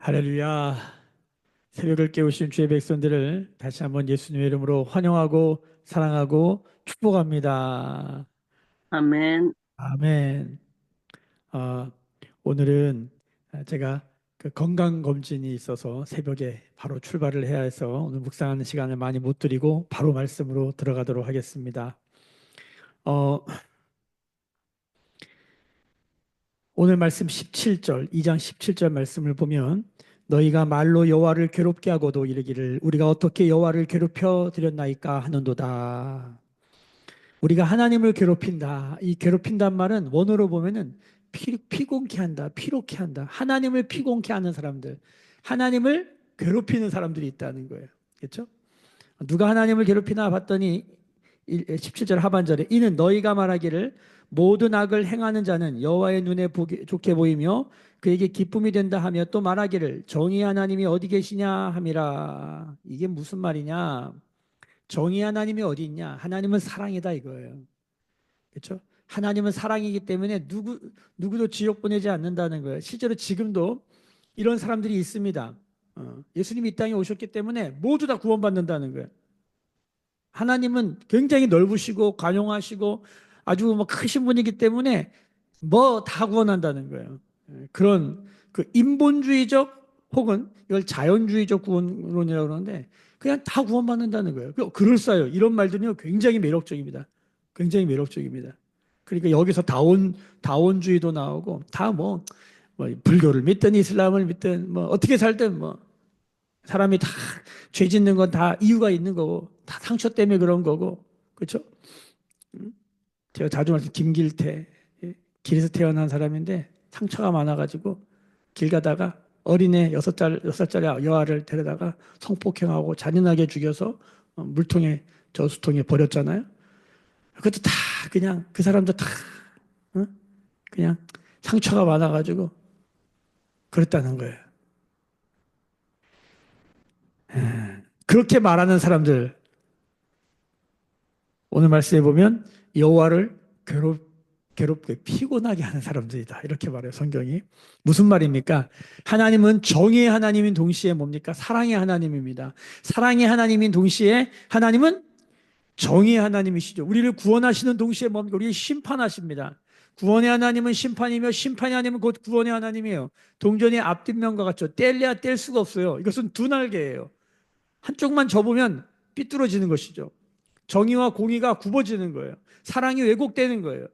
할렐루야. 새벽을 깨우신 주의 백성들을 다시 한번 예수님의 이름으로 환영하고 사랑하고 축복합니다. 아멘. 아멘. 아, 오늘은 제가 그 건강검진이 있어서 새벽에 바로 출발을 해야 해서 오늘 묵상하는 시간을 많이 못 드리고 바로 말씀으로 들어가도록 하겠습니다. 어, 오늘 말씀 17절, 2장 17절 말씀을 보면 너희가 말로 여호와를 괴롭게 하고도 이르기를 우리가 어떻게 여호와를 괴롭혀 드렸나이까 하는도다. 우리가 하나님을 괴롭힌다. 이 괴롭힌단 말은 원어로 보면은 피곤케 한다, 피로케 한다. 하나님을 피곤케 하는 사람들, 하나님을 괴롭히는 사람들이 있다는 거예요. 그렇죠? 누가 하나님을 괴롭히나 봤더니 17절 하반절에 이는 너희가 말하기를 모든 악을 행하는 자는 여호와의 눈에 좋게 보이며 그에게 기쁨이 된다 하며 또 말하기를 정의 하나님이 어디 계시냐 함이라. 이게 무슨 말이냐? 정의 하나님이 어디 있냐? 하나님은 사랑이다 이거예요. 그렇죠? 하나님은 사랑이기 때문에 누구도 지옥 보내지 않는다는 거예요. 실제로 지금도 이런 사람들이 있습니다. 예수님이 이 땅에 오셨기 때문에 모두 다 구원받는다는 거예요. 하나님은 굉장히 넓으시고 관용하시고 아주 뭐 크신 분이기 때문에 뭐 다 구원한다는 거예요. 그런 그 인본주의적 혹은 이걸 자연주의적 구원론이라고 그러는데 그냥 다 구원받는다는 거예요. 그럴싸해요. 이런 말들이 굉장히 매력적입니다. 굉장히 매력적입니다. 그러니까 여기서 다원주의도 나오고 다 뭐 불교를 믿든 이슬람을 믿든 뭐 어떻게 살든 뭐 사람이 다 죄 짓는 건 다 이유가 있는 거고 다 상처 때문에 그런 거고 그렇죠? 제가 자주 말씀 김길태 길에서 태어난 사람인데 상처가 많아가지고 길 가다가 어린애 6살짜리 여아를 데려다가 성폭행하고 잔인하게 죽여서 물통에 저수통에 버렸잖아요. 그것도 다 그냥 그 사람도 다 어? 그냥 상처가 많아가지고 그랬다는 거예요. 그렇게 말하는 사람들 오늘 말씀해 보면 여호와를 괴롭게 피곤하게 하는 사람들이다. 이렇게 말해요, 성경이. 무슨 말입니까? 하나님은 정의의 하나님인 동시에 뭡니까? 사랑의 하나님입니다. 사랑의 하나님인 동시에 하나님은 정의의 하나님이시죠. 우리를 구원하시는 동시에 뭡니까? 우리를 심판하십니다. 구원의 하나님은 심판이며 심판의 하나님은 곧 구원의 하나님이에요. 동전의 앞뒷면과 같죠. 뗄래야 뗄 수가 없어요. 이것은 두 날개예요. 한쪽만 접으면 삐뚤어지는 것이죠. 정의와 공의가 굽어지는 거예요. 사랑이 왜곡되는 거예요.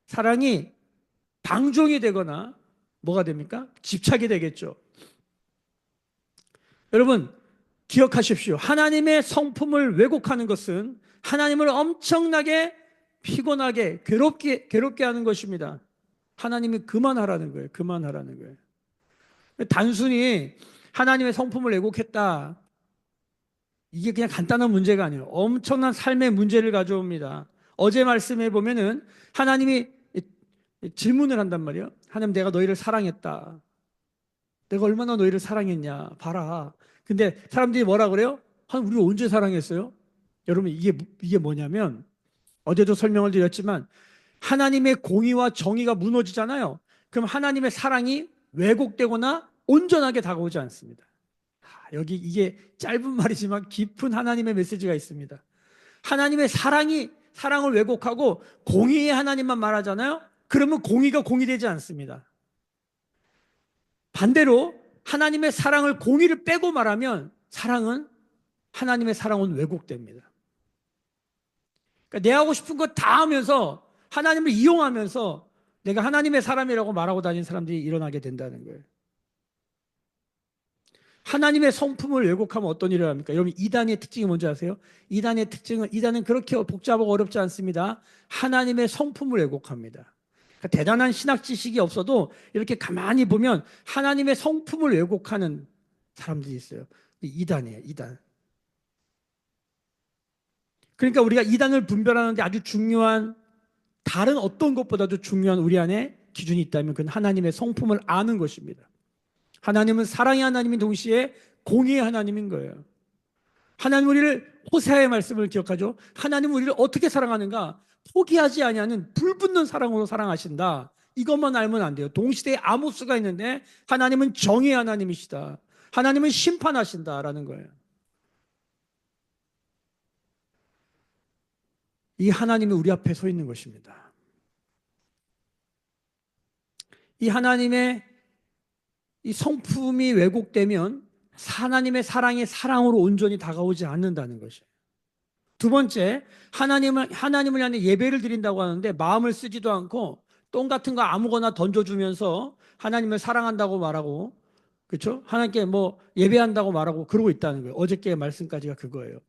사랑이 방종이 되거나 뭐가 됩니까? 집착이 되겠죠. 여러분 기억하십시오. 하나님의 성품을 왜곡하는 것은 하나님을 엄청나게 피곤하게 괴롭게 하는 것입니다. 하나님이 그만하라는 거예요. 그만하라는 거예요. 단순히 하나님의 성품을 왜곡했다. 이게 그냥 간단한 문제가 아니에요. 엄청난 삶의 문제를 가져옵니다. 어제 말씀해 보면은 하나님이 질문을 한단 말이에요. 하나님 내가 너희를 사랑했다. 내가 얼마나 너희를 사랑했냐. 봐라. 근데 사람들이 뭐라 그래요? 우리 언제 사랑했어요? 여러분 이게 뭐냐면 어제도 설명을 드렸지만 하나님의 공의와 정의가 무너지잖아요. 그럼 하나님의 사랑이 왜곡되거나 온전하게 다가오지 않습니다. 여기 이게 짧은 말이지만 깊은 하나님의 메시지가 있습니다. 하나님의 사랑을 왜곡하고 공의의 하나님만 말하잖아요. 그러면 공의가 공의되지 않습니다. 반대로 하나님의 사랑을 공의를 빼고 말하면 하나님의 사랑은 왜곡됩니다. 그러니까 내 하고 싶은 거 다 하면서 하나님을 이용하면서 내가 하나님의 사람이라고 말하고 다니는 사람들이 일어나게 된다는 거예요. 하나님의 성품을 왜곡하면 어떤 일을 합니까? 여러분 이단의 특징이 뭔지 아세요? 이단은 그렇게 복잡하고 어렵지 않습니다. 하나님의 성품을 왜곡합니다. 그러니까 대단한 신학 지식이 없어도 이렇게 가만히 보면 하나님의 성품을 왜곡하는 사람들이 있어요. 이단이에요, 이단. 그러니까 우리가 이단을 분별하는데 아주 중요한 다른 어떤 것보다도 중요한 우리 안에 기준이 있다면 그건 하나님의 성품을 아는 것입니다. 하나님은 사랑의 하나님인 동시에 공의의 하나님인 거예요. 하나님 우리를 호세아의 말씀을 기억하죠. 하나님 우리를 어떻게 사랑하는가? 포기하지 아니하는 불붙는 사랑으로 사랑하신다. 이것만 알면 안 돼요. 동시대에 아모스가 있는데 하나님은 정의 하나님이시다. 하나님은 심판하신다라는 거예요. 이 하나님이 우리 앞에 서 있는 것입니다. 이 하나님의 이 성품이 왜곡되면 하나님의 사랑이 사랑으로 온전히 다가오지 않는다는 것이에요. 두 번째, 하나님을 향해 예배를 드린다고 하는데 마음을 쓰지도 않고 똥 같은 거 아무거나 던져주면서 하나님을 사랑한다고 말하고, 그렇죠? 하나님께 뭐 예배한다고 말하고 그러고 있다는 거예요. 어저께의 말씀까지가 그거예요.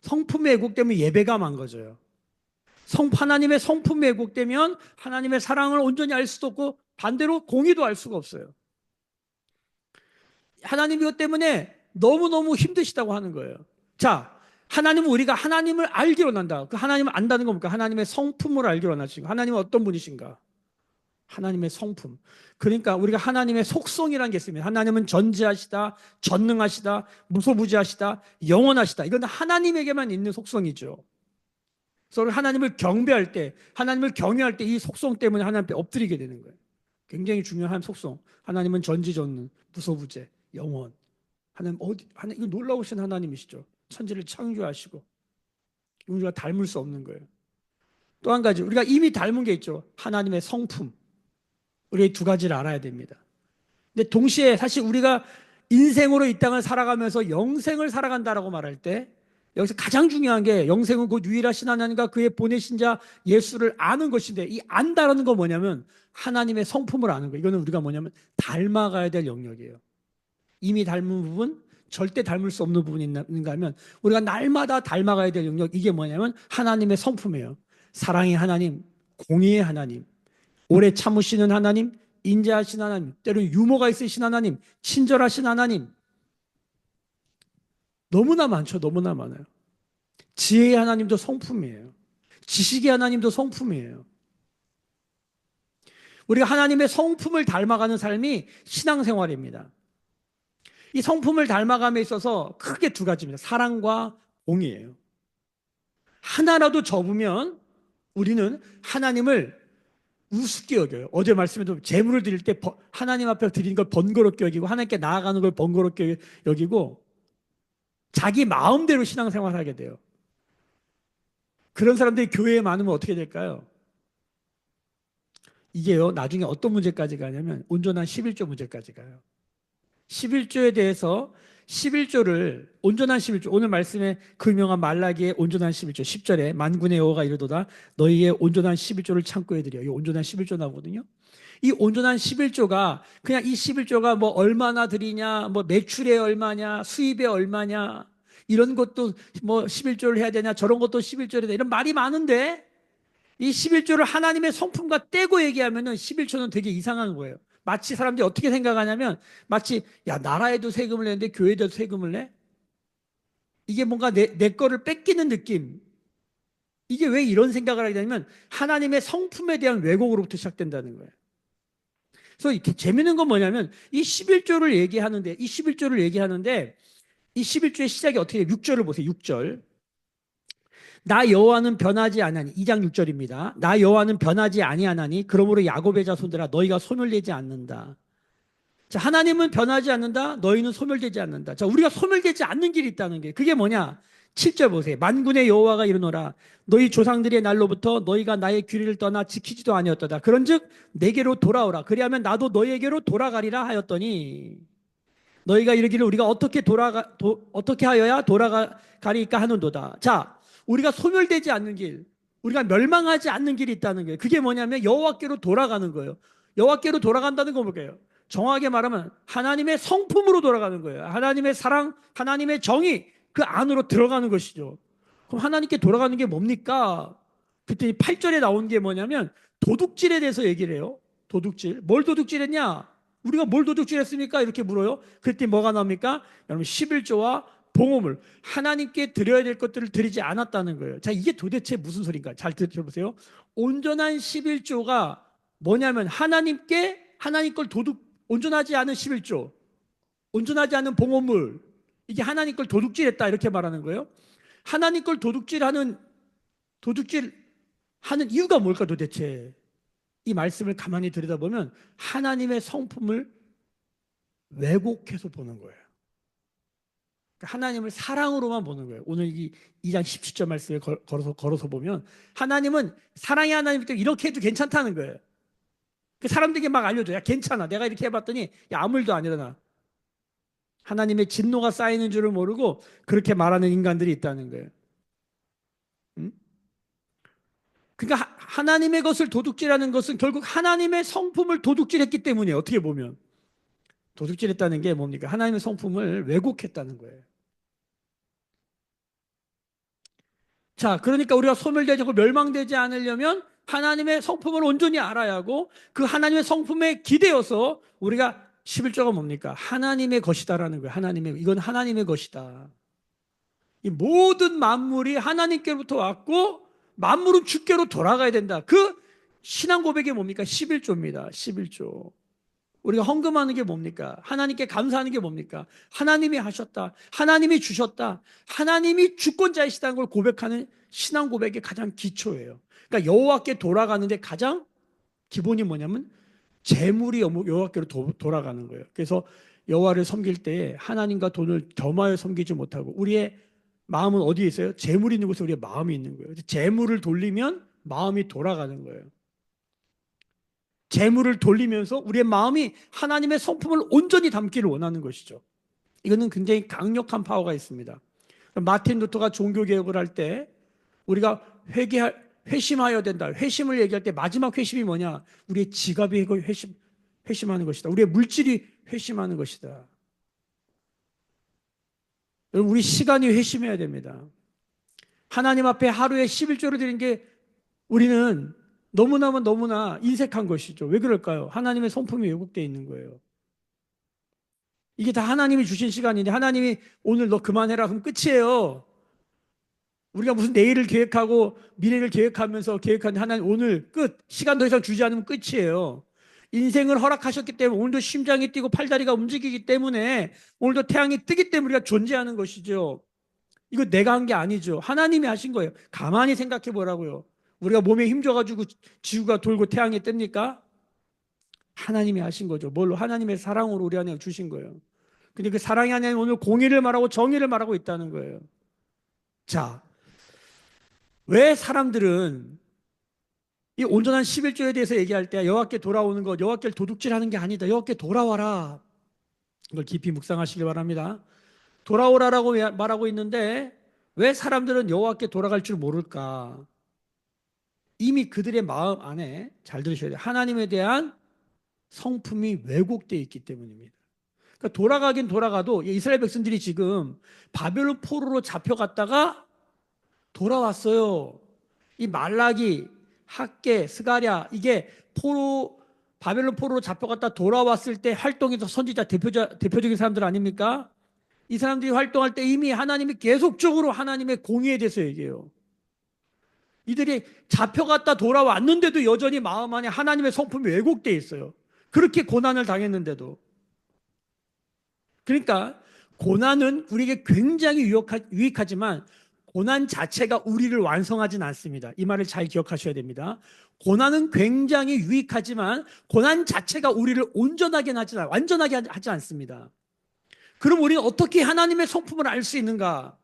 성품이 왜곡되면 예배가 망가져요. 하나님의 성품이 왜곡되면 하나님의 사랑을 온전히 알 수도 없고 반대로 공의도 알 수가 없어요. 하나님 이것 때문에 너무너무 힘드시다고 하는 거예요. 자, 하나님은 우리가 하나님을 알기로 원한다. 그 하나님을 안다는 건 뭡니까? 하나님의 성품을 알기로 원하시고, 하나님은 어떤 분이신가? 하나님의 성품. 그러니까 우리가 하나님의 속성이라는 게 있습니다. 하나님은 전지하시다, 전능하시다, 무소부지하시다, 영원하시다. 이건 하나님에게만 있는 속성이죠. 그래서 하나님을 경배할 때, 하나님을 경외할 때 이 속성 때문에 하나님 앞에 엎드리게 되는 거예요. 굉장히 중요한 속성. 하나님은 전지전능, 무소부재, 영원. 하나님, 이거 놀라우신 하나님이시죠. 천지를 창조하시고 우리가 닮을 수 없는 거예요. 또 한 가지, 우리가 이미 닮은 게 있죠. 하나님의 성품. 우리가 이 두 가지를 알아야 됩니다. 근데 동시에 사실 우리가 인생으로 이 땅을 살아가면서 영생을 살아간다라고 말할 때 여기서 가장 중요한 게 영생은 곧 유일하신 하나님과 그의 보내신 자 예수를 아는 것인데, 이 안다라는 건 뭐냐면 하나님의 성품을 아는 거예요. 이거는 우리가 뭐냐면 닮아가야 될 영역이에요. 이미 닮은 부분, 절대 닮을 수 없는 부분이 있는가 하면 우리가 날마다 닮아가야 될 영역, 이게 뭐냐면 하나님의 성품이에요. 사랑의 하나님, 공의의 하나님, 오래 참으시는 하나님, 인자하신 하나님, 때로는 유머가 있으신 하나님, 친절하신 하나님. 너무나 많죠. 너무나 많아요. 지혜의 하나님도 성품이에요. 지식의 하나님도 성품이에요. 우리가 하나님의 성품을 닮아가는 삶이 신앙생활입니다. 이 성품을 닮아감에 있어서 크게 두 가지입니다. 사랑과 공의예요. 하나라도 접으면 우리는 하나님을 우습게 여겨요. 어제 말씀에도 제물을 드릴 때 하나님 앞에 드리는 걸 번거롭게 여기고 하나님께 나아가는 걸 번거롭게 여기고 자기 마음대로 신앙생활을 하게 돼요. 그런 사람들이 교회에 많으면 어떻게 될까요? 이게요, 나중에 어떤 문제까지 가냐면 온전한 11조 문제까지 가요. 11조에 대해서 11조를 온전한 11조, 오늘 말씀에 그 유명한 말라기의 온전한 11조 10절에 만군의 여호와가 이르도다 너희의 온전한 11조를 창고에 드려. 이 온전한 11조 나오거든요. 이 온전한 11조가 그냥 이 11조가 뭐 얼마나 드리냐, 뭐 매출에 얼마냐, 수입에 얼마냐, 이런 것도 뭐 11조를 해야 되냐, 저런 것도 11조를 해야 되냐, 이런 말이 많은데 이 11조를 하나님의 성품과 떼고 얘기하면은 11조는 되게 이상한 거예요. 마치 사람들이 어떻게 생각하냐면 마치 야, 나라에도 세금을 내는데 교회에도 세금을 내? 이게 뭔가 내 거를 뺏기는 느낌. 이게 왜 이런 생각을 하게 되냐면 하나님의 성품에 대한 왜곡으로부터 시작된다는 거예요. 그래서 이렇게 재밌는 건 뭐냐면 이 11조를 얘기하는데 이 11조를 얘기하는데 이 11조의 시작이 어떻게 돼요? 6절을 보세요. 6절. 나 여호와는 변하지 아니하니 2장 6절입니다. 나 여호와는 변하지 아니하나니 그러므로 야곱의 자손들아 너희가 소멸되지 않는다. 자, 하나님은 변하지 않는다. 너희는 소멸되지 않는다. 자, 우리가 소멸되지 않는 길이 있다는 게 그게 뭐냐? 7절 보세요. 만군의 여호와가 이르노라 너희 조상들의 날로부터 너희가 나의 규례를 떠나 지키지도 아니었도다. 그런즉 내게로 돌아오라. 그리하면 나도 너희에게로 돌아가리라 하였더니 너희가 이르기를 우리가 어떻게 하여야 돌아가리까 하는도다. 자, 우리가 소멸되지 않는 길, 우리가 멸망하지 않는 길이 있다는 거예요. 그게 뭐냐면 여호와께로 돌아가는 거예요. 여호와께로 돌아간다는 건 뭘까요? 정확하게 말하면 하나님의 성품으로 돌아가는 거예요. 하나님의 사랑, 하나님의 정의 그 안으로 들어가는 것이죠. 그럼 하나님께 돌아가는 게 뭡니까? 그때 8절에 나온 게 뭐냐면 도둑질에 대해서 얘기를 해요. 도둑질. 뭘 도둑질했냐? 우리가 뭘 도둑질했습니까? 이렇게 물어요. 그때 뭐가 나옵니까? 여러분 11조와 봉헌물, 하나님께 드려야 될 것들을 드리지 않았다는 거예요. 자, 이게 도대체 무슨 소리인가? 잘 들어보세요. 온전한 11조가 뭐냐면 하나님 걸 온전하지 않은 11조, 온전하지 않은 봉헌물, 이게 하나님 걸 도둑질했다 이렇게 말하는 거예요. 하나님 걸 도둑질하는 이유가 뭘까 도대체? 이 말씀을 가만히 들여다보면 하나님의 성품을 왜곡해서 보는 거예요. 그러니까 하나님을 사랑으로만 보는 거예요. 오늘 이 2장 17절 말씀에 걸어서 보면 하나님은 사랑의 하나님이기 때문에 이렇게 해도 괜찮다는 거예요. 그 사람들에게 막 알려줘. 야, 괜찮아. 내가 이렇게 해봤더니 야, 아무 일도 안 일어나. 하나님의 진노가 쌓이는 줄을 모르고 그렇게 말하는 인간들이 있다는 거예요. 응? 그러니까 하나님의 것을 도둑질하는 것은 결국 하나님의 성품을 도둑질했기 때문이에요. 어떻게 보면 도둑질했다는 게 뭡니까? 하나님의 성품을 왜곡했다는 거예요. 자, 그러니까 우리가 소멸되지 않고 멸망되지 않으려면 하나님의 성품을 온전히 알아야 하고 그 하나님의 성품에 기대어서 우리가 11조가 뭡니까? 하나님의 것이다라는 거예요. 이건 하나님의 것이다. 이 모든 만물이 하나님께로부터 왔고 만물은 주께로 돌아가야 된다. 그 신앙 고백이 뭡니까? 11조입니다. 11조. 우리가 헌금하는 게 뭡니까? 하나님께 감사하는 게 뭡니까? 하나님이 하셨다. 하나님이 주셨다. 하나님이 주권자이시다는 걸 고백하는 신앙 고백의 가장 기초예요. 그러니까 여호와께 돌아가는데 가장 기본이 뭐냐면 재물이 여호와께로 돌아가는 거예요. 그래서 여호와를 섬길 때 하나님과 돈을 겸하여 섬기지 못하고 우리의 마음은 어디에 있어요? 재물이 있는 곳에 우리의 마음이 있는 거예요. 재물을 돌리면 마음이 돌아가는 거예요. 재물을 돌리면서 우리의 마음이 하나님의 성품을 온전히 담기를 원하는 것이죠. 이거는 굉장히 강력한 파워가 있습니다. 마틴 루터가 종교개혁을 할 때 우리가 회심하여야 된다. 회심을 얘기할 때 마지막 회심이 뭐냐? 우리의 지갑이 회심하는 것이다. 우리의 물질이 회심하는 것이다. 여러분, 우리 시간이 회심해야 됩니다. 하나님 앞에 하루에 11조를 드리는 게 우리는 너무나 인색한 것이죠. 왜 그럴까요? 하나님의 성품이 왜곡되어 있는 거예요. 이게 다 하나님이 주신 시간인데 하나님이 오늘 너 그만해라 그럼 끝이에요. 우리가 무슨 내일을 계획하고 미래를 계획하는데 하나님 오늘 끝. 시간 더 이상 주지 않으면 끝이에요. 인생을 허락하셨기 때문에 오늘도 심장이 뛰고 팔다리가 움직이기 때문에 오늘도 태양이 뜨기 때문에 우리가 존재하는 것이죠. 이거 내가 한 게 아니죠. 하나님이 하신 거예요. 가만히 생각해 보라고요. 우리가 몸에 힘줘가지고 지구가 돌고 태양이 뜹니까? 하나님이 하신 거죠. 뭘로? 하나님의 사랑으로 우리 안에 주신 거예요. 근데 그 사랑이 아니라 오늘 공의를 말하고 정의를 말하고 있다는 거예요. 자, 왜 사람들은 이 온전한 11조에 대해서 얘기할 때 여호와께 돌아오는 것, 여호와께를 도둑질하는 게 아니다. 여호와께 돌아와라. 이걸 깊이 묵상하시길 바랍니다. 돌아오라라고 말하고 있는데 왜 사람들은 여호와께 돌아갈 줄 모를까? 이미 그들의 마음 안에 잘 들으셔야 돼요. 하나님에 대한 성품이 왜곡되어 있기 때문입니다. 그러니까 돌아가긴 돌아가도 이스라엘 백성들이 지금 바벨론 포로로 잡혀갔다가 돌아왔어요. 이 말라기, 학개, 스가랴 이게 바벨론 포로로 잡혀갔다 돌아왔을 때 활동해서 선지자 대표적인 사람들 아닙니까? 이 사람들이 활동할 때 이미 하나님이 계속적으로 하나님의 공의에 대해서 얘기해요. 이들이 잡혀갔다 돌아왔는데도 여전히 마음 안에 하나님의 성품이 왜곡되어 있어요. 그렇게 고난을 당했는데도. 그러니까 고난은 우리에게 굉장히 유익하지만 고난 자체가 우리를 완성하진 않습니다. 이 말을 잘 기억하셔야 됩니다. 고난은 굉장히 유익하지만 고난 자체가 우리를 완전하게 하지 않습니다. 그럼 우리는 어떻게 하나님의 성품을 알 수 있는가?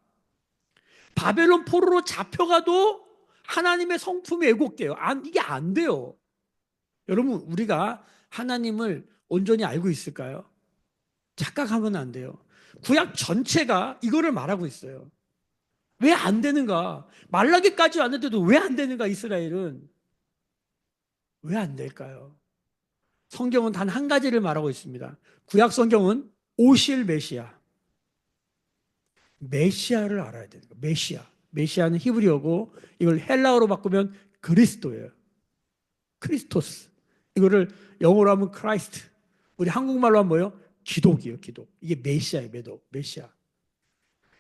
바벨론 포로로 잡혀가도 하나님의 성품이 왜곡돼요. 이게 안 돼요. 여러분, 우리가 하나님을 온전히 알고 있을까요? 착각하면 안 돼요. 구약 전체가 이거를 말하고 있어요. 왜 안 되는가? 말라기까지 왔는데도 왜 안 되는가, 이스라엘은? 왜 안 될까요? 성경은 단 한 가지를 말하고 있습니다. 구약 성경은 오실 메시아를 알아야 되는 거예요. 메시아는 히브리어고 이걸 헬라어로 바꾸면 그리스도예요. 크리스토스. 이거를 영어로 하면 크라이스트. 우리 한국말로 하면 뭐예요? 기독이에요, 기독. 이게 메시아예요, 메시아.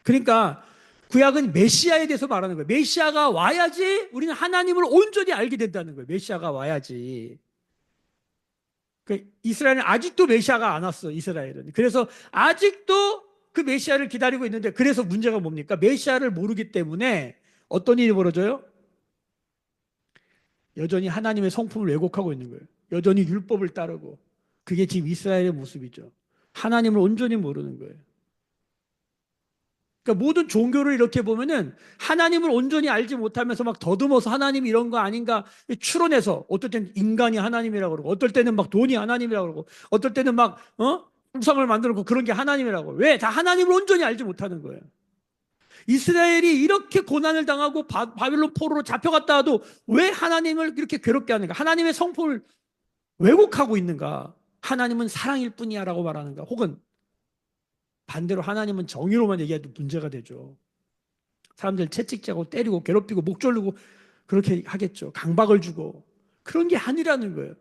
그러니까 구약은 메시아에 대해서 말하는 거예요. 메시아가 와야지 우리는 하나님을 온전히 알게 된다는 거예요. 메시아가 와야지. 이스라엘은 아직도 메시아가 안 왔어, 이스라엘은. 그래서 아직도 그 메시아를 기다리고 있는데 그래서 문제가 뭡니까? 메시아를 모르기 때문에 어떤 일이 벌어져요? 여전히 하나님의 성품을 왜곡하고 있는 거예요. 여전히 율법을 따르고. 그게 지금 이스라엘의 모습이죠. 하나님을 온전히 모르는 거예요. 그러니까 모든 종교를 이렇게 보면은 하나님을 온전히 알지 못하면서 막 더듬어서 하나님이 이런 거 아닌가 추론해서 어떨 때는 인간이 하나님이라고 그러고 어떨 때는 막 돈이 하나님이라고 그러고 어떨 때는 막 우상을 만들어 놓고 그런 게 하나님이라고. 왜? 다 하나님을 온전히 알지 못하는 거예요. 이스라엘이 이렇게 고난을 당하고 바빌론 포로로 잡혀갔다 하도 왜 하나님을 이렇게 괴롭게 하는가? 하나님의 성품을 왜곡하고 있는가? 하나님은 사랑일 뿐이야 라고 말하는가? 혹은 반대로 하나님은 정의로만 얘기해도 문제가 되죠. 사람들 채찍질하고 때리고 괴롭히고 목 졸르고 그렇게 하겠죠. 강박을 주고. 그런 게 아니라는 거예요.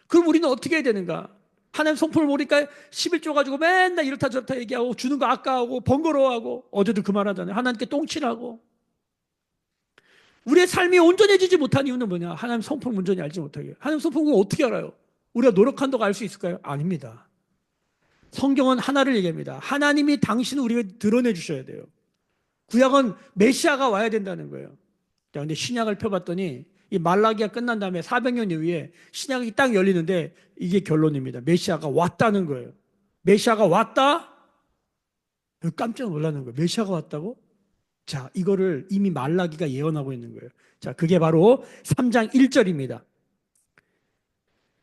그럼 우리는 어떻게 해야 되는가? 하나님 성품을 모르니까 11조 가지고 맨날 이렇다 저렇다 얘기하고 주는 거 아까워하고 번거로워하고 어제도 그 말 하잖아요. 하나님께 똥칠하고. 우리의 삶이 온전해지지 못한 이유는 뭐냐? 하나님 성품을 온전히 알지 못하게. 하나님 성품을 어떻게 알아요? 우리가 노력한다고 알 수 있을까요? 아닙니다. 성경은 하나를 얘기합니다. 하나님이 당신을 우리에게 드러내 주셔야 돼요. 구약은 메시아가 와야 된다는 거예요. 근데 신약을 펴봤더니 이 말라기가 끝난 다음에 400년 이후에 신약이 딱 열리는데 이게 결론입니다. 메시아가 왔다는 거예요. 메시아가 왔다? 깜짝 놀라는 거예요. 메시아가 왔다고? 자, 이거를 이미 말라기가 예언하고 있는 거예요. 자, 그게 바로 3장 1절입니다.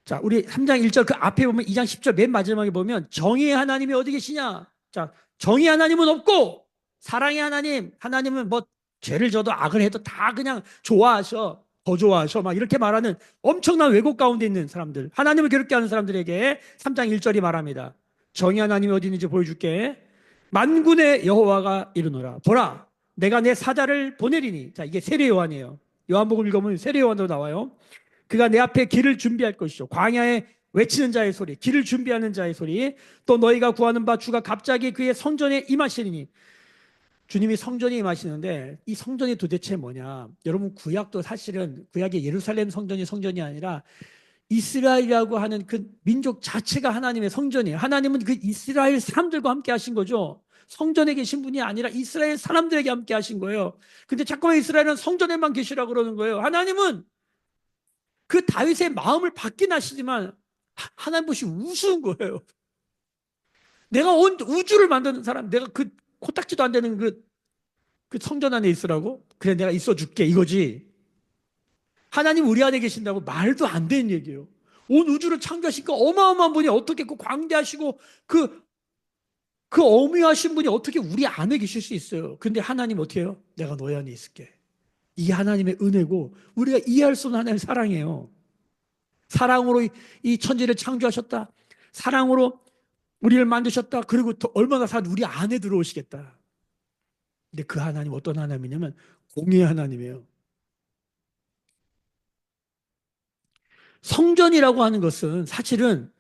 자, 우리 3장 1절 그 앞에 보면 2장 10절 맨 마지막에 보면 정의의 하나님이 어디 계시냐? 자, 정의의 하나님은 없고 사랑의 하나님, 하나님은 뭐 죄를 져도 악을 해도 다 그냥 좋아하셔. 더 좋아하셔. 막 이렇게 말하는 엄청난 왜곡 가운데 있는 사람들. 하나님을 괴롭게 하는 사람들에게 3장 1절이 말합니다. 정의 하나님이 어디 있는지 보여줄게. 만군의 여호와가 이르노라. 보라, 내가 내 사자를 보내리니. 자, 이게 세례 요한이에요. 요한복음 읽으면 세례 요한도 나와요. 그가 내 앞에 길을 준비할 것이죠. 광야에 외치는 자의 소리, 길을 준비하는 자의 소리, 또 너희가 구하는 바 주가 갑자기 그의 성전에 임하시리니. 주님이 성전에 임하시는데 이 성전이 도대체 뭐냐? 여러분 구약도 사실은 구약의 예루살렘 성전이 성전이 아니라 이스라엘이라고 하는 그 민족 자체가 하나님의 성전이에요. 하나님은 그 이스라엘 사람들과 함께 하신 거죠. 성전에 계신 분이 아니라 이스라엘 사람들에게 함께 하신 거예요. 근데 자꾸만 이스라엘은 성전에만 계시라고 그러는 거예요. 하나님은 그 다윗의 마음을 받긴 하시지만 하나님 보시 우스운 거예요. 내가 온 우주를 만드는 사람, 내가 그 코딱지도 안 되는 그 성전 안에 있으라고? 그래, 내가 있어 줄게. 이거지. 하나님 우리 안에 계신다고 말도 안 되는 얘기예요. 온 우주를 창조하시니까 어마어마한 분이 어떻게 그 광대하시고 그 어미하신 분이 어떻게 우리 안에 계실 수 있어요? 근데 하나님 어떻게 해요? 내가 너희 안에 있을게. 이게 하나님의 은혜고 우리가 이해할 수 없는 하나님의 사랑이에요. 사랑으로 이 천지를 창조하셨다. 사랑으로 우리를 만드셨다. 그리고 더 얼마나 우리 안에 들어오시겠다. 근데 그 하나님 어떤 하나님이냐면 공의의 하나님이에요. 성전이라고 하는 것은 사실은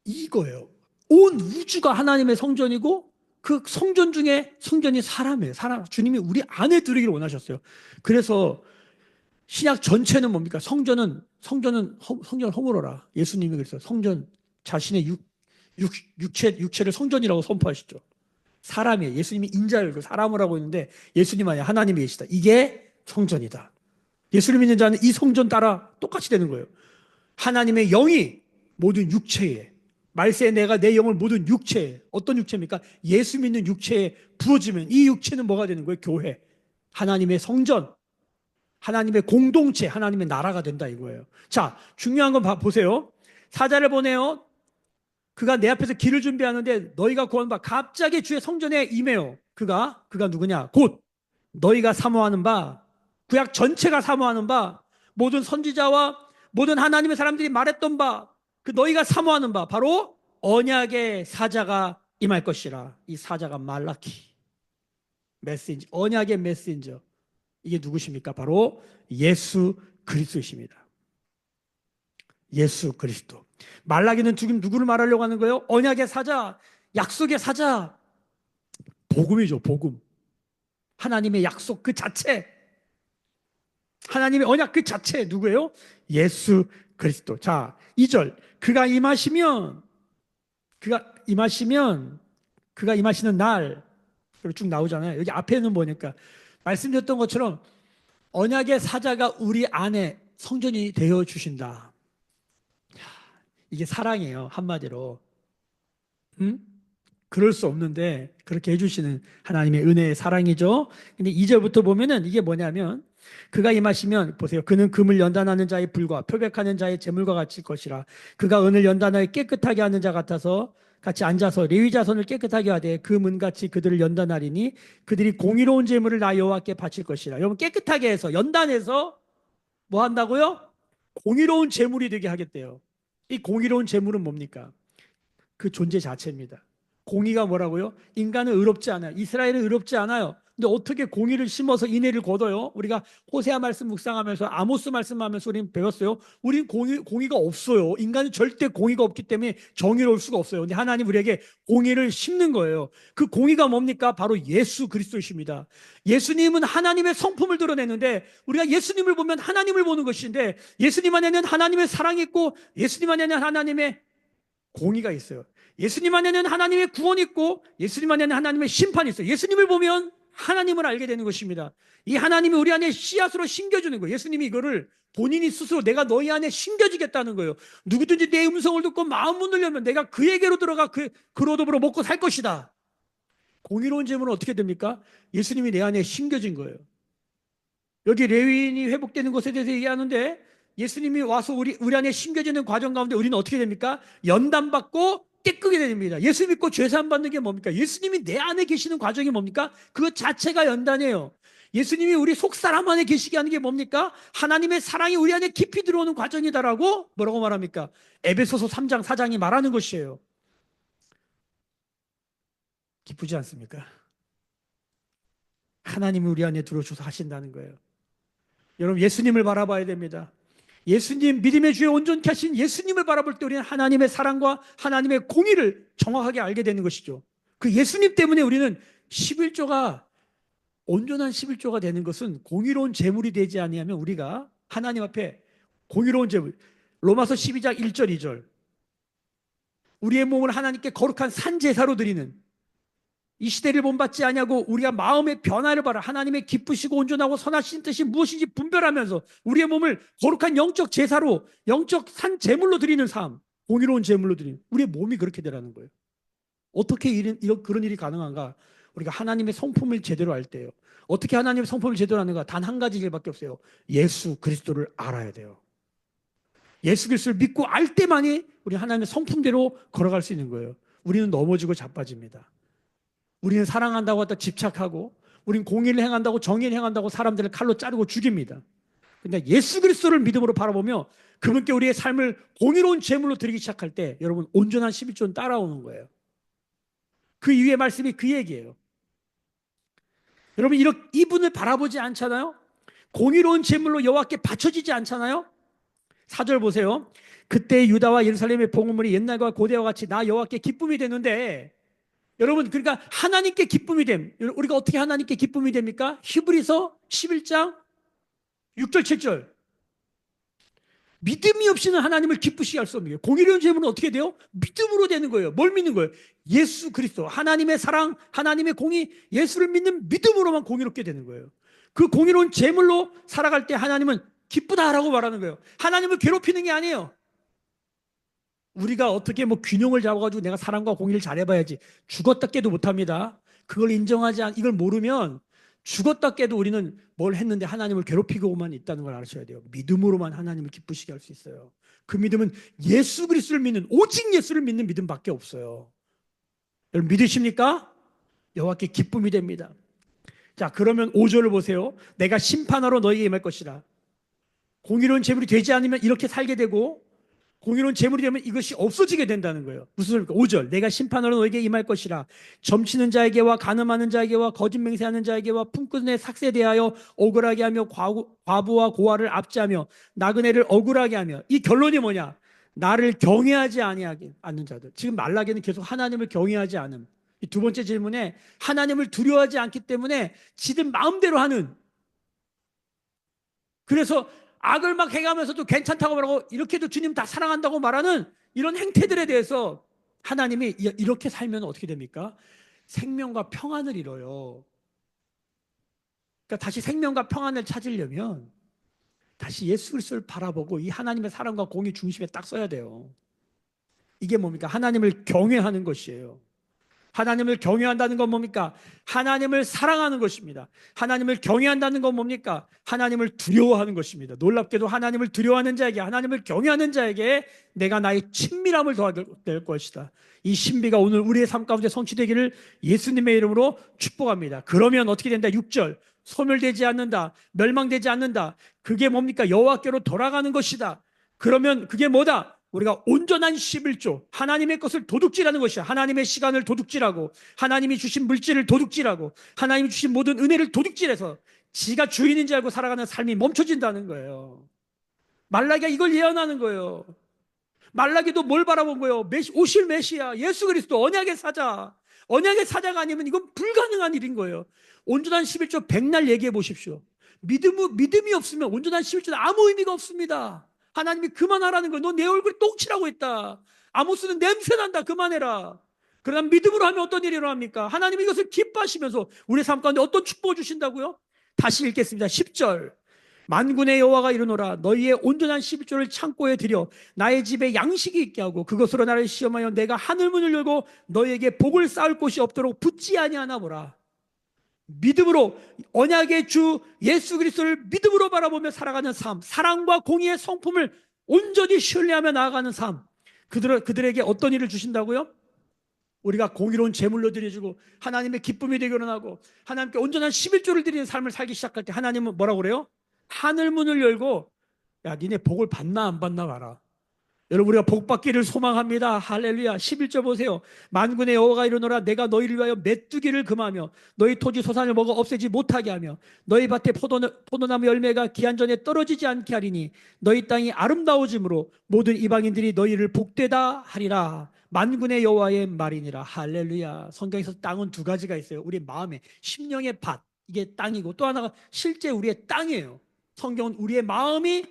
이거예요. 온 우주가 하나님의 성전이고 그 성전 중에 성전이 사람이에요. 사람. 주님이 우리 안에 들어오기를 원하셨어요. 그래서 신약 전체는 뭡니까? 성전을 허물어라. 예수님이 그랬어요. 성전 자신의 육체를 성전이라고 선포하시죠. 사람이에요. 예수님이 인자를 사람을 하고 있는데 예수님 안에 하나님이 계시다. 이게 성전이다. 예수를 믿는 자는 이 성전 따라 똑같이 되는 거예요. 하나님의 영이 모든 육체에, 말세에 내가 내 영을 모든 육체에, 어떤 육체입니까? 예수 믿는 육체에 부어지면 이 육체는 뭐가 되는 거예요? 교회. 하나님의 성전, 하나님의 공동체, 하나님의 나라가 된다 이거예요. 자, 중요한 건 보세요. 사자를 보내요. 그가 내 앞에서 길을 준비하는데 너희가 구하는 바 갑자기 주의 성전에 임해요. 그가 누구냐? 곧 너희가 사모하는 바, 구약 전체가 사모하는 바, 모든 선지자와 모든 하나님의 사람들이 말했던 바, 그 너희가 사모하는 바, 바로 언약의 사자가 임할 것이라. 이 사자가 말라키, 메신저, 언약의 메신저. 이게 누구십니까? 바로 예수 그리스도이십니다. 예수 그리스도. 말라기는 지금 누구를 말하려고 하는 거예요? 언약의 사자, 약속의 사자. 복음이죠, 복음. 하나님의 약속 그 자체. 하나님의 언약 그 자체 누구예요? 예수 그리스도. 자, 2절. 그가 임하시는 날. 쭉 나오잖아요. 여기 앞에는 뭐니까 말씀드렸던 것처럼 언약의 사자가 우리 안에 성전이 되어 주신다. 이게 사랑이에요, 한마디로. 음? 그럴 수 없는데 그렇게 해주시는 하나님의 은혜의 사랑이죠. 근데 2절부터 보면은 이게 뭐냐면, 그가 임하시면 보세요. 그는 금을 연단하는 자의 불과 표백하는 자의 재물과 같을 것이라. 그가 은을 연단하여 깨끗하게 하는 자 같아서 같이 앉아서 레위 자손을 깨끗하게 하되 그 문같이 그들을 연단하리니 그들이 공의로운 재물을 나 여호와께 바칠 것이라. 여러분, 깨끗하게 해서 연단해서 뭐 한다고요? 공의로운 재물이 되게 하겠대요. 이 공의로운 재물은 뭡니까? 그 존재 자체입니다. 공의가 뭐라고요? 인간은 의롭지 않아요. 이스라엘은 의롭지 않아요. 근데 어떻게 공의를 심어서 인애를 거둬요? 우리가 호세아 말씀 묵상하면서 아모스 말씀하면서 우리는 배웠어요. 우린 공의가 없어요. 인간은 절대 공의가 없기 때문에 정의로울 수가 없어요. 근데 하나님 우리에게 공의를 심는 거예요. 그 공의가 뭡니까? 바로 예수 그리스도이십니다. 예수님은 하나님의 성품을 드러내는데 우리가 예수님을 보면 하나님을 보는 것인데, 예수님 안에는 하나님의 사랑이 있고 예수님 안에는 하나님의 공의가 있어요. 예수님 안에는 하나님의 구원이 있고 예수님 안에는 하나님의 심판이 있어요. 예수님을 보면 하나님을 알게 되는 것입니다. 이 하나님이 우리 안에 씨앗으로 심겨주는 거예요. 예수님이 이거를 본인이 스스로 내가 너희 안에 심겨지겠다는 거예요. 누구든지 내 음성을 듣고 마음 문을 열면 내가 그에게로 들어가 그로 더불어 먹고 살 것이다. 공의로운 질문은 어떻게 됩니까? 예수님이 내 안에 심겨진 거예요. 여기 레위인이 회복되는 것에 대해서 얘기하는데, 예수님이 와서 우리 안에 심겨지는 과정 가운데 우리는 어떻게 됩니까? 연단받고 깨끗게 됩니다. 예수 믿고 죄사함 받는 게 뭡니까? 예수님이 내 안에 계시는 과정이 뭡니까? 그 자체가 연단이에요. 예수님이 우리 속사람 안에 계시게 하는 게 뭡니까? 하나님의 사랑이 우리 안에 깊이 들어오는 과정이다라고 뭐라고 말합니까? 에베소서 3장 4장이 말하는 것이에요. 기쁘지 않습니까? 하나님이 우리 안에 들어오셔서 하신다는 거예요. 여러분, 예수님을 바라봐야 됩니다. 예수님, 믿음의 주에 온전케 하신 예수님을 바라볼 때 우리는 하나님의 사랑과 하나님의 공의를 정확하게 알게 되는 것이죠. 그 예수님 때문에 우리는 11조가 온전한 11조가 되는 것은 공의로운 재물이 되지 아니하면 우리가 하나님 앞에 공의로운 재물, 로마서 12장 1절 2절, 우리의 몸을 하나님께 거룩한 산제사로 드리는, 이 시대를 본받지 아니하고 우리가 마음의 변화를 바라 하나님의 기쁘시고 온전하고 선하신 뜻이 무엇인지 분별하면서 우리의 몸을 거룩한 영적 제사로, 영적 산 제물로 드리는 삶, 공의로운 제물로 드리는, 우리의 몸이 그렇게 되라는 거예요. 어떻게 그런 일이 가능한가? 우리가 하나님의 성품을 제대로 알 때요. 어떻게 하나님의 성품을 제대로 아는가? 단 한 가지 길밖에 없어요. 예수 그리스도를 알아야 돼요. 예수 그리스도를 믿고 알 때만이 우리 하나님의 성품대로 걸어갈 수 있는 거예요. 우리는 넘어지고 자빠집니다. 우리는 사랑한다고 하다 집착하고, 우리는 공의를 행한다고, 정의를 행한다고 사람들을 칼로 자르고 죽입니다. 그러니까 예수 그리스도를 믿음으로 바라보며 그분께 우리의 삶을 공의로운 제물로 드리기 시작할 때 여러분, 온전한 11조는 따라오는 거예요. 그 이후의 말씀이 그 얘기예요. 여러분, 이분을 바라보지 않잖아요? 공의로운 제물로 여호와께 바쳐지지 않잖아요? 4절 보세요. 그때 유다와 예루살렘의 봉헌물이 옛날과 고대와 같이 나 여호와께 기쁨이 되는데, 여러분, 그러니까 하나님께 기쁨이 됨. 우리가 어떻게 하나님께 기쁨이 됩니까? 히브리서 11장 6절 7절. 믿음이 없이는 하나님을 기쁘시게 할 수 없는 거예요. 공의로운 제물은 어떻게 돼요? 믿음으로 되는 거예요. 뭘 믿는 거예요? 예수 그리스도, 하나님의 사랑, 하나님의 공의, 예수를 믿는 믿음으로만 공의롭게 되는 거예요. 그 공의로운 제물로 살아갈 때 하나님은 기쁘다라고 말하는 거예요. 하나님을 괴롭히는 게 아니에요. 우리가 어떻게 뭐 균형을 잡아가지고 내가 사랑과 공의를 잘해봐야지, 죽었다 깨도 못합니다. 그걸 이걸 모르면 죽었다 깨도 우리는 뭘 했는데 하나님을 괴롭히고만 있다는 걸 알으셔야 돼요. 믿음으로만 하나님을 기쁘시게 할 수 있어요. 그 믿음은 예수 그리스도를 믿는, 오직 예수를 믿는 믿음밖에 없어요. 여러분, 믿으십니까? 여호와께 기쁨이 됩니다. 자, 그러면 5절을 보세요. 내가 심판하러 너희에게 임할 것이라. 공의로운 재물이 되지 않으면 이렇게 살게 되고, 공의로운 재물이 되면 이것이 없어지게 된다는 거예요. 무슨 소리입니까? 5절, 내가 심판으로 너에게 임할 것이라. 점치는 자에게와 간음하는 자에게와 거짓 맹세하는 자에게와 품꾼의 삭세에 대하여 억울하게 하며 과부와 고아를 압제하며 나그네를 억울하게 하며. 이 결론이 뭐냐? 나를 경외하지 않는 자들. 지금 말라기는 계속 하나님을 경외하지 않음. 이 두 번째 질문에 하나님을 두려워하지 않기 때문에 지들 마음대로 하는, 그래서 악을 막 행하면서도 괜찮다고 말하고 이렇게도 주님 다 사랑한다고 말하는 이런 행태들에 대해서 하나님이 이렇게 살면 어떻게 됩니까? 생명과 평안을 잃어요. 그러니까 다시 생명과 평안을 찾으려면 다시 예수 그리스도를 바라보고 이 하나님의 사랑과 공의 중심에 딱 서야 돼요. 이게 뭡니까? 하나님을 경외하는 것이에요. 하나님을 경외한다는 건 뭡니까? 하나님을 사랑하는 것입니다. 하나님을 경외한다는 건 뭡니까? 하나님을 두려워하는 것입니다. 놀랍게도 하나님을 두려워하는 자에게, 하나님을 경외하는 자에게 내가 나의 친밀함을 더하게 될 것이다. 이 신비가 오늘 우리의 삶 가운데 성취되기를 예수님의 이름으로 축복합니다. 그러면 어떻게 된다? 6절. 소멸되지 않는다. 멸망되지 않는다. 그게 뭡니까? 여호와께로 돌아가는 것이다. 그러면 그게 뭐다? 우리가 온전한 11조, 하나님의 것을 도둑질하는 것이야. 하나님의 시간을 도둑질하고, 하나님이 주신 물질을 도둑질하고, 하나님이 주신 모든 은혜를 도둑질해서 지가 주인인 줄 알고 살아가는 삶이 멈춰진다는 거예요. 말라기가 이걸 예언하는 거예요. 말라기도 뭘 바라본 거예요? 오실 메시아, 예수 그리스도, 언약의 사자. 언약의 사자가 아니면 이건 불가능한 일인 거예요. 온전한 11조 백날 얘기해 보십시오. 믿음이 없으면 온전한 11조는 아무 의미가 없습니다. 하나님이 그만하라는 거예요. 너 내 얼굴에 똥치라고 했다. 아모스는 냄새난다. 그만해라. 그러나 믿음으로 하면 어떤 일이 일어납니까? 하나님이 이것을 기뻐하시면서 우리 삶 가운데 어떤 축복을 주신다고요? 다시 읽겠습니다. 10절. 만군의 여호와가 이르노라 너희의 온전한 11조를 창고에 들여 나의 집에 양식이 있게 하고 그것으로 나를 시험하여 내가 하늘 문을 열고 너희에게 복을 쌓을 곳이 없도록 붙지 아니하나 보라. 믿음으로 언약의 주 예수 그리스도를 믿음으로 바라보며 살아가는 삶, 사랑과 공의의 성품을 온전히 신뢰하며 나아가는 삶, 그들에게 어떤 일을 주신다고요? 우리가 공의로운 제물로 드려주고 하나님의 기쁨이 되기를 원하고 하나님께 온전한 11조를 드리는 삶을 살기 시작할 때 하나님은 뭐라고 그래요? 하늘 문을 열고 야 니네 복을 받나 안 받나 봐라. 여러분 우리가 복 받기를 소망합니다. 할렐루야. 11절 보세요. 만군의 여호와가 이르노라 내가 너희를 위하여 메뚜기를 금하며 너희 토지 소산을 먹어 없애지 못하게 하며 너희 밭에 포도나무 열매가 기한 전에 떨어지지 않게 하리니 너희 땅이 아름다워짐으로 모든 이방인들이 너희를 복되다 하리라. 만군의 여호와의 말이니라. 할렐루야. 성경에서 땅은 두 가지가 있어요. 우리 마음에 심령의 밭 이게 땅이고 또 하나가 실제 우리의 땅이에요. 성경은 우리의 마음이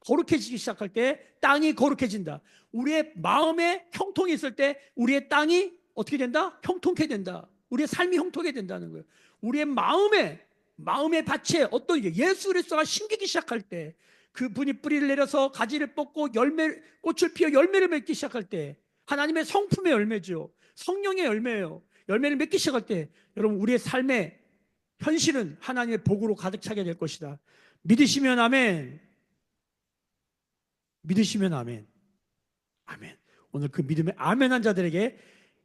거룩해지기 시작할 때 땅이 거룩해진다. 우리의 마음에 형통이 있을 때 우리의 땅이 어떻게 된다? 형통케 된다. 우리의 삶이 형통하게 된다는 거예요. 우리의 마음의 밭에 어떤 예수 그리스도가 심기기 시작할 때 그분이 뿌리를 내려서 가지를 뽑고 꽃을 피워 열매를 맺기 시작할 때 하나님의 성품의 열매죠. 성령의 열매예요. 열매를 맺기 시작할 때 여러분 우리의 삶의 현실은 하나님의 복으로 가득 차게 될 것이다. 믿으시면 아멘. 믿으시면 아멘. 아멘. 오늘 그 믿음의 아멘한 자들에게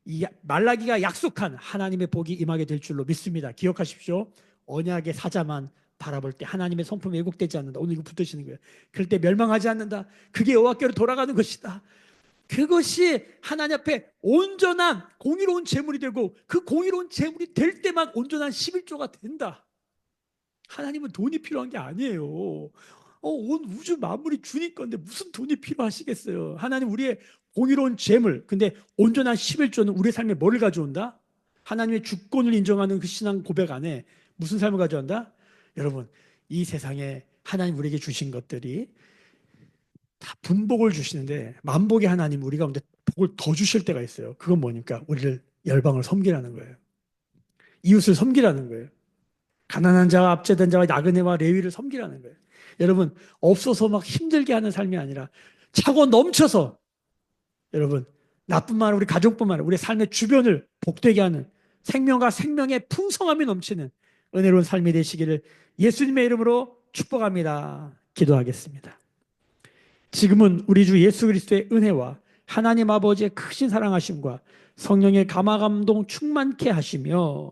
이 말라기가 약속한 하나님의 복이 임하게 될 줄로 믿습니다. 기억하십시오. 언약의 사자만 바라볼 때 하나님의 성품이 왜곡되지 않는다. 오늘 이거 붙드시는 거예요. 그럴 때 멸망하지 않는다. 그게 여호와께로 돌아가는 것이다. 그것이 하나님 앞에 온전한 공의로운 재물이 되고 그 공의로운 재물이 될 때만 온전한 11조가 된다. 하나님은 돈이 필요한 게 아니에요. 온 우주 만물이 주님 건데 무슨 돈이 필요하시겠어요? 하나님 우리의 공의로운 재물, 근데 온전한 11조는 우리의 삶에 뭐를 가져온다? 하나님의 주권을 인정하는 그 신앙 고백 안에 무슨 삶을 가져온다? 여러분, 이 세상에 하나님 우리에게 주신 것들이 다 분복을 주시는데 만복의 하나님 우리 가운데 복을 더 주실 때가 있어요. 그건 뭐니까? 우리를 열방을 섬기라는 거예요. 이웃을 섬기라는 거예요. 가난한 자와 압제된 자와 나그네와 레위를 섬기라는 거예요. 여러분 없어서 막 힘들게 하는 삶이 아니라 차고 넘쳐서 여러분 나뿐만 아니라 우리 가족뿐만 아니라 우리 삶의 주변을 복되게 하는 생명과 생명의 풍성함이 넘치는 은혜로운 삶이 되시기를 예수님의 이름으로 축복합니다. 기도하겠습니다. 지금은 우리 주 예수 그리스도의 은혜와 하나님 아버지의 크신 사랑하심과 성령의 감화감동 충만케 하시며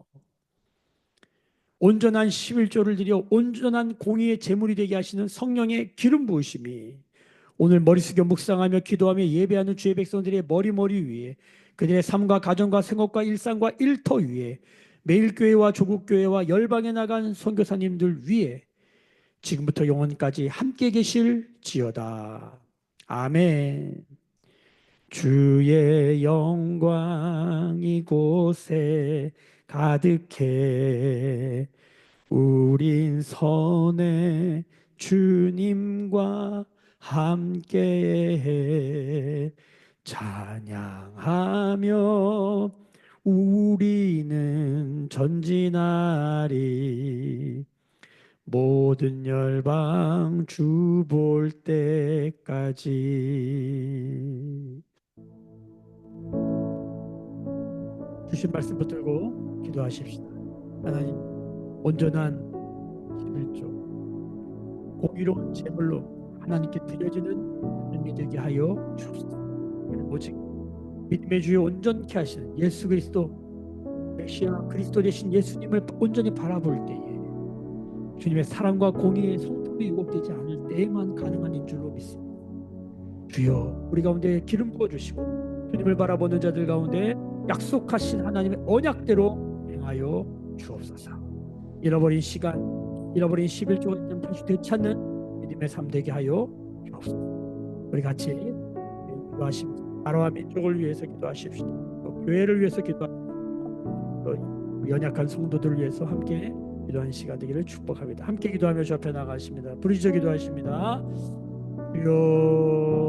온전한 11조를 드려 온전한 공의의 제물이 되게 하시는 성령의 기름 부으심이 오늘 머리 숙여 묵상하며 기도하며 예배하는 주의 백성들의 머리 위에 그들의 삶과 가정과 생업과 일상과 일터 위에 매일 교회와 조국 교회와 열방에 나간 선교사님들 위에 지금부터 영원까지 함께 계실지어다. 아멘. 주의 영광 이곳에 가득해 우린 선의 주님과 함께 찬양하며 우리는 전진하리 모든 열방 주 볼 때까지. 주신 말씀 붙들고 기도하십시다. 하나님, 온전한 11조 공의로운 제물로 하나님께 드려지는 믿음이 되게 하여 주옵소서. 오직 믿음의 주여 온전케 하시는 예수 그리스도 메시아 그리스도 되신 예수님을 온전히 바라볼 때에 주님의 사랑과 공의의 성품이 왜곡되지 않을 때에만 가능한 인 줄로 믿습니다. 주여, 우리 가운데 기름 부어주시고 주님을 바라보는 자들 가운데 약속하신 하나님의 언약대로 행하여 주옵소서. 잃어버린 시간, 잃어버린 11조 다시 되찾는 믿음의 삶 되게 하여 주옵소서. 우리 같이 기도하십니다. 나라와 민족을 위해서 기도하십시다. 또 교회를 위해서 기도하십시다. 또 연약한 성도들을 위해서 함께 기도하는 시간 되기를 축복합니다. 함께 기도하며 주 앞에 나가십니다. 부르짖어 기도하십니다. 주여